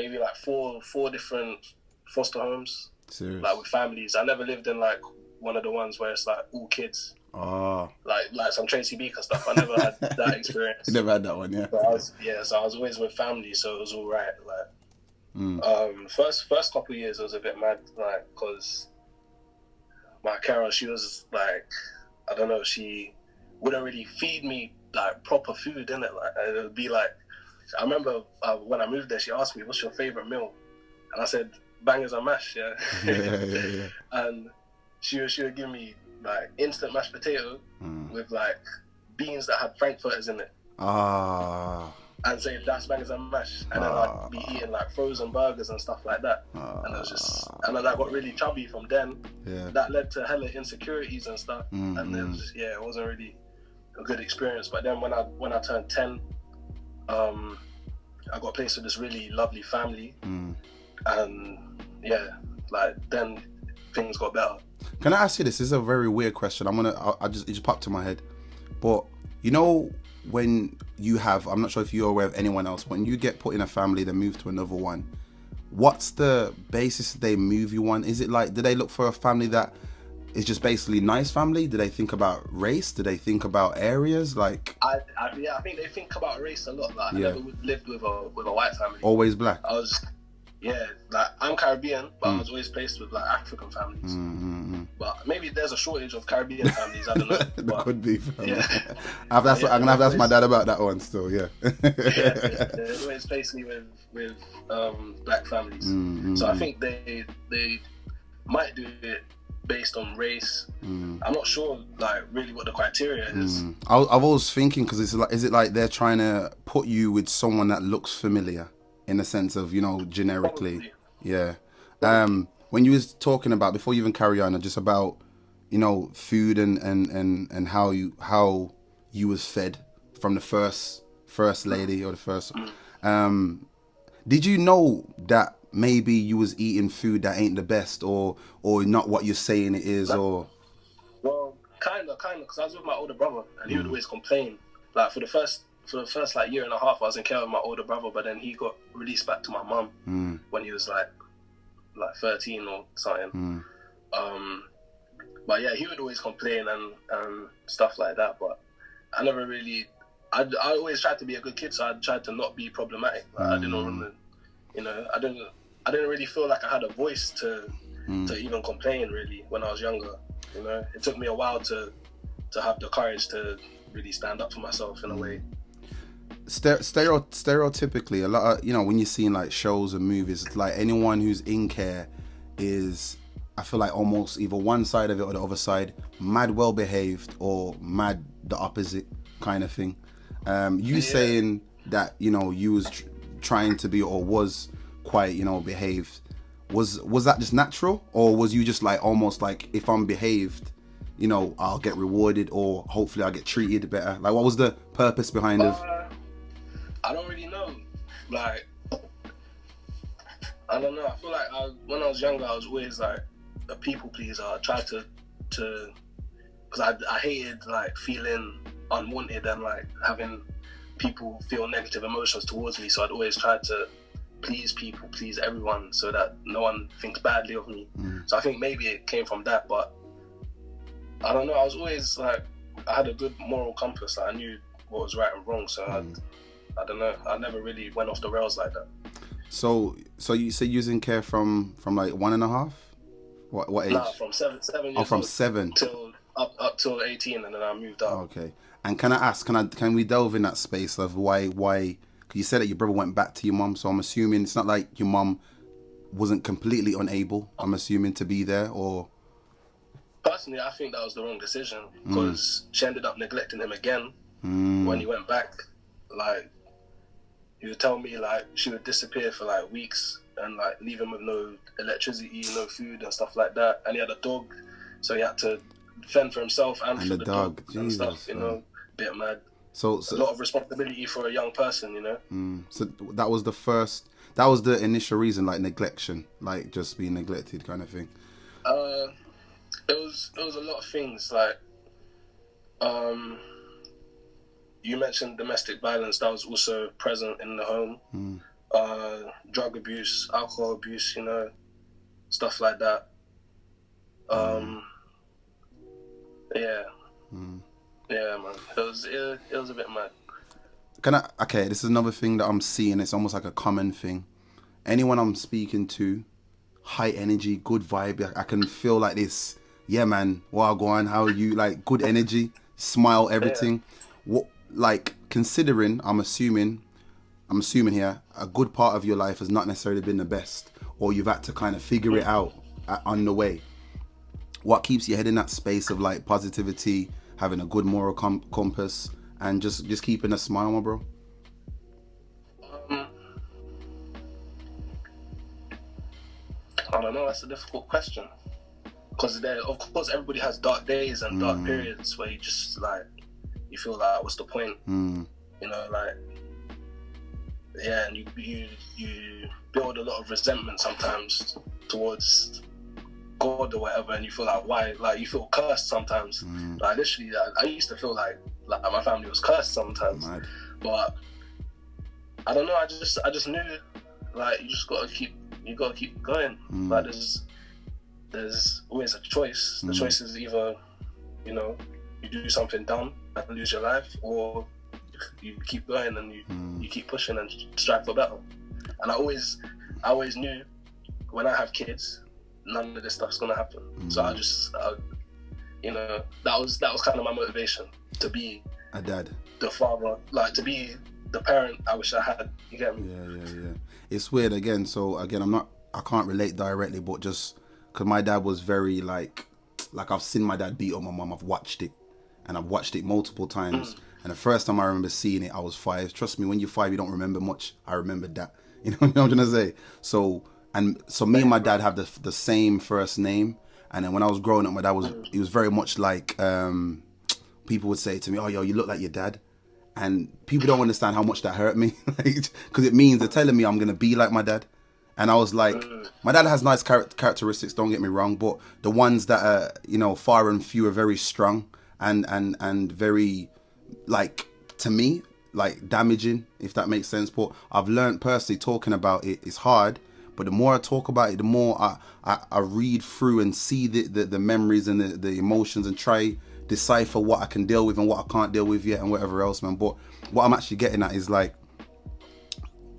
maybe like four different foster homes, Serious. like with families. I never lived in like one of the ones where it's like all kids. Oh. Like some Tracy Beaker stuff. I never had that experience. You never had that one, yeah. So I was always with family, so it was all right. Like, first couple of years it was a bit mad, like, because my carer, she was like, I don't know, she wouldn't really feed me like proper food, innit? Like, it would be like, I remember when I moved there, she asked me, "What's your favorite meal?" And I said, "Bangers and mash." Yeah. Yeah. And she would give me like instant mashed potato with like beans that had frankfurters in it. And say that's bangers and mash. And then I'd be eating like frozen burgers and stuff like that. And it was just, and then I got really chubby from then. Yeah. That led to hella insecurities and stuff. And it was just, it wasn't really a good experience. But then when I turned 10, I got placed with this really lovely family. And like then things got better. Can I ask you this? This is a very weird question. It just popped to my head. But you know, when you have, I'm not sure if you're aware of anyone else, when you get put in a family, they move to another one, what's the basis they move you on? Is it like, do they look for a family that is just basically nice family? Do they think about race? Do they think about areas? Like, I think they think about race a lot. Like, I never lived with a white family. Always black? Like I'm Caribbean, but I was always placed with like African families. But maybe there's a shortage of Caribbean families. I don't know. There could be. Yeah. I'm gonna have to ask my dad about that one still. Yeah. They always place me with black families. So I think they might do it based on race. I'm not sure like really what the criteria is. I was always thinking, because is it like they're trying to put you with someone that looks familiar? In the sense of, you know, generically. Probably. Yeah. When you was talking about, before you even carry on, just about, you know, food and how you was fed from the first lady or the first, did you know that maybe you was eating food that ain't the best or not what you're saying it is? Or well, kind of, because I was with my older brother and he would always complain. Like for the first like year and a half, I was in care with my older brother, but then he got released back to my mum when he was like 13 or something. But yeah, he would always complain and stuff like that. But I never really, I always tried to be a good kid, so I tried to not be problematic. Like, I didn't want to, you know, I didn't really feel like I had a voice to even complain really when I was younger. You know, it took me a while to have the courage to really stand up for myself in a way. Stereotypically, a lot of, you know, when you're seeing like shows and movies, it's like anyone who's in care is, I feel like, almost either one side of it or the other side, mad well behaved or mad the opposite kind of thing. Saying that, you know, you was trying to be or was quite, you know, behaved, was that just natural, or was you just like almost like, if I'm behaved, you know, I'll get rewarded or hopefully I'll get treated better? Like, what was the purpose behind it? I don't really know. Like, I don't know. I feel like when I was younger, I was always like a people pleaser. I tried to because I hated like feeling unwanted and like having people feel negative emotions towards me. So I'd always try to please people, please everyone, so that no one thinks badly of me. So I think maybe it came from that, but I don't know. I was always like, I had a good moral compass. Like, I knew what was right and wrong. So I don't know. I never really went off the rails like that. So you say you was in care from like 1.5? What age? Nah, from seven years. Oh, from 7 till up till 18, and then I moved up. Okay. And can I ask? Can we delve in that space of why? Because you said that your brother went back to your mum, so I'm assuming it's not like your mum wasn't completely unable. I'm assuming to be there, or. Personally, I think that was the wrong decision because she ended up neglecting him again when he went back. Like, he would tell me like she would disappear for like weeks and like leave him with no electricity, no food and stuff like that. And he had a dog, so he had to fend for himself and for the dog and stuff. You know, bit mad. So a lot of responsibility for a young person, you know. So that was the first. That was the initial reason, like neglection, like just being neglected, kind of thing. It was a lot of things, like you mentioned domestic violence that was also present in the home. drug abuse, alcohol abuse, you know, stuff like that. Yeah. Yeah, man. It was a bit mad. Okay, this is another thing that I'm seeing. It's almost like a common thing. Anyone I'm speaking to, high energy, good vibe. I can feel like this. Yeah, man. Wow, go on. How are you? Like good energy, smile, everything. What, like considering? I'm assuming here a good part of your life has not necessarily been the best, or you've had to kind of figure it out on the way. What keeps your head in that space of like positivity, having a good moral compass, and just keeping a smile, my bro? I don't know. That's a difficult question. Because of course, everybody has dark days and dark periods where you just like, you feel like, what's the point? You know, like, yeah, and you build a lot of resentment sometimes towards God or whatever, and you feel like, why? Like, you feel cursed sometimes. Like, literally, I used to feel like my family was cursed sometimes. Mad. But I don't know. I just knew, like, you gotta keep going. Like, there's always a choice. The choice is either, you know, you do something dumb and lose your life, or you keep going and you keep pushing and strive for better. And I always knew when I have kids, none of this stuff's gonna happen. So I you know, that was kind of my motivation, to be a dad, the father, like to be the parent I wish I had. You get me? Yeah. It's weird again. So again, I can't relate directly, but just because my dad was very like I've seen my dad beat up my mum. I've watched it, and I've watched it multiple times. And the first time I remember seeing it, I was 5. Trust me, when you're 5, you don't remember much. I remembered that. You know what I'm trying to say? So me and my dad have the same first name. And then when I was growing up, my dad he was very much like, people would say to me, oh, yo, you look like your dad. And people don't understand how much that hurt me. Because it means they're telling me I'm going to be like my dad. And I was like, my dad has nice characteristics, don't get me wrong. But the ones that are, you know, far and few are very strong and very, like, to me, like damaging, if that makes sense. But I've learned personally, talking about it is hard. But the more I talk about it, the more I read through and see the memories and the emotions and try decipher what I can deal with and what I can't deal with yet and whatever else, man. But what I'm actually getting at is, like,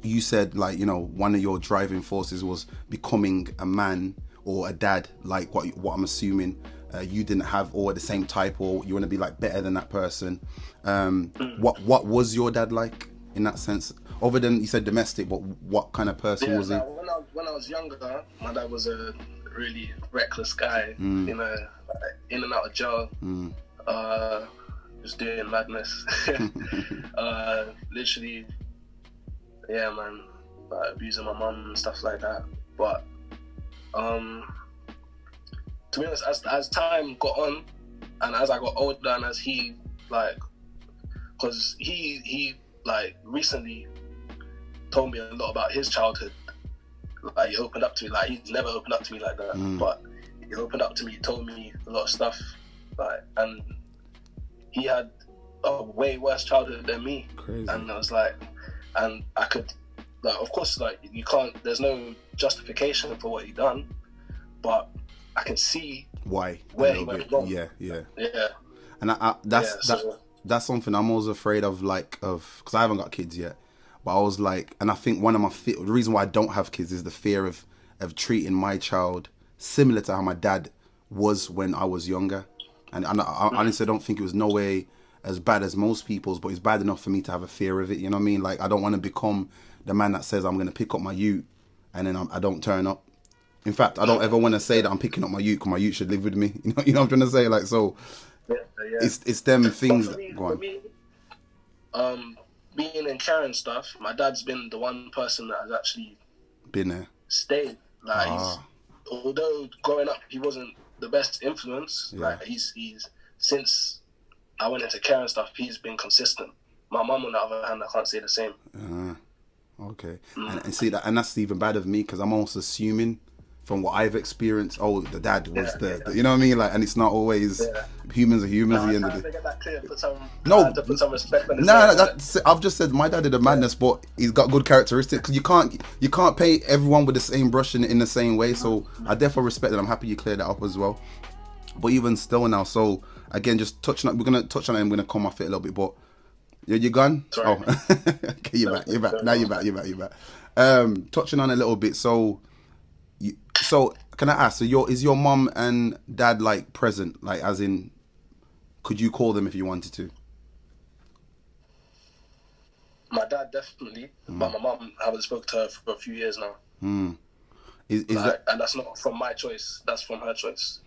you said, like, you know, one of your driving forces was becoming a man or a dad, like what I'm assuming you didn't have, or the same type, or you want to be like better than that person. What was your dad like in that sense? Other than, you said domestic, but what kind of person was he? When I was younger, my dad was a really reckless guy. You know, like, in and out of jail, just doing madness. Literally, yeah, man, like abusing my mum and stuff like that. But to be honest, as time got on, and as I got older, and as he, like, because he like recently told me a lot about his childhood. Like, he opened up to me. Like, he's never opened up to me like that, but he opened up to me. He told me a lot of stuff, like, and he had a way worse childhood than me. Crazy. And I was like, and I could, like, of course, like, you can't. There's no justification for what he done, but I can see why where he went wrong. Yeah. And that's something I'm always afraid of, like, because I haven't got kids yet. But I was like, and I think one of the reason why I don't have kids is the fear of treating my child similar to how my dad was when I was younger. And I honestly don't think it was no way as bad as most people's, but it's bad enough for me to have a fear of it. You know what I mean? Like, I don't want to become the man that says I'm going to pick up my ute and then I don't turn up. In fact, I don't ever want to say that I'm picking up my ute because my ute should live with me. You know what I'm trying to say? Like, so it's them things that go on. Being in care and stuff, my dad's been the one person that has actually been there, stayed. Like, although growing up he wasn't the best influence, like, he's since I went into care and stuff, he's been consistent. My mum, on the other hand, I can't say the same. Okay. And see that, and that's even bad of me, because I'm almost assuming from what I've experienced, the dad was the you know what I mean? Like, and it's not always humans are humans at the end of the day. Get that clear, put some, No, to put some respect on his no, name, I've just said my dad did a madness, but he's got good characteristics. Because you can't paint everyone with the same brush in the same way. So I therefore respect that. I'm happy you cleared that up as well. But even still now, so again, just touching on, we're gonna touch on it and we're gonna come off it a little bit. But you're gone. Sorry. Oh, okay, you're back. Now you're back. Touching on a little bit. So can I ask? So is your mum and dad like present? Like, as in, could you call them if you wanted to? My dad definitely, but my mum, I haven't spoken to her for a few years now. Is that? And that's not from my choice. That's from her choice.